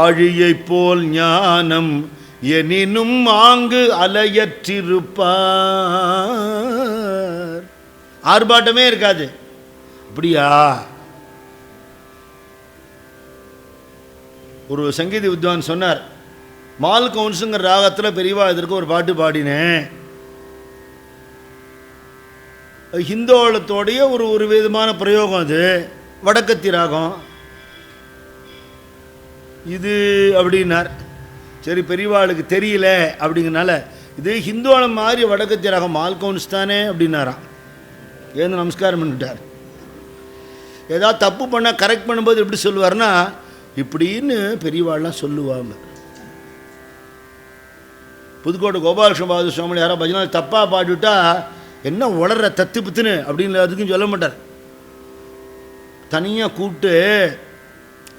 ஆழியை போல் ஞானம் எனினும் ஆங்கு அலையற்றிருப்பார். ஆர்ப்பாட்டமே இருக்காது. அப்படியா? ஒரு சங்கீத வித்வான் சொன்னார், மால் கவுன்ஸுங்கிற ராகத்தில் பெரியவா இதற்கு ஒரு பாட்டு பாடினேன். ஹிந்தோளத்தோடைய ஒரு விதமான பிரயோகம். அது வடக்கத்தி ராகம் இது அப்படின்னார். சரி, பெரியவாளுக்கு தெரியல அப்படிங்கிறனால இது ஹிந்தோளம் மாதிரி வடக்கத்தி ராகம் மால் கவுன்ஸ் தானே அப்படின்னாராம். ஏன்னு நமஸ்காரம் பண்ணிவிட்டார். ஏதாவது தப்பு பண்ணால் கரெக்ட் பண்ணும்போது எப்படி சொல்லுவார்னா, இப்படின்னு பெரியவாள்லாம் சொல்லுவாங்க. புதுக்கோட்டை கோபாலகிருஷ்ண பாது சுவாமி யாராவது பஜனை தப்பாக பாடிவிட்டா, என்ன உளர்ற தத்து புத்துன்னு அப்படின்னு அதுக்கும் சொல்ல மாட்டார். தனியாக கூப்பிட்டு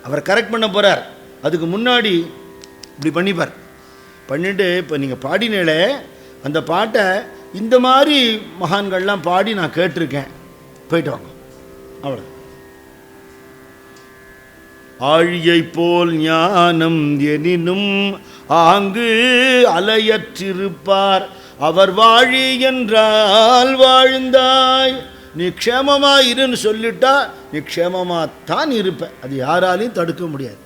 அவர் கரெக்ட் பண்ண போகிறார். அதுக்கு முன்னாடி இப்படி பண்ணிப்பார். பண்ணிவிட்டு, இப்போ நீங்கள் பாடினேலே அந்த பாட்டை இந்த மாதிரி மகான்கள்லாம் பாடி நான் கேட்டிருக்கேன், போயிட்டு வாங்க, அவ்வளோ. ஆழியை போல் ஞானம் எனினும் ஆங்கு அலையற்றிருப்பார். அவர் வாழி என்றால் வாழ்ந்தாய், நீ க்ஷேமமாக இருன்னு சொல்லிட்டா நீ க்ஷேமமாக தான் இருப்ப. அது யாராலையும் தடுக்க முடியாது.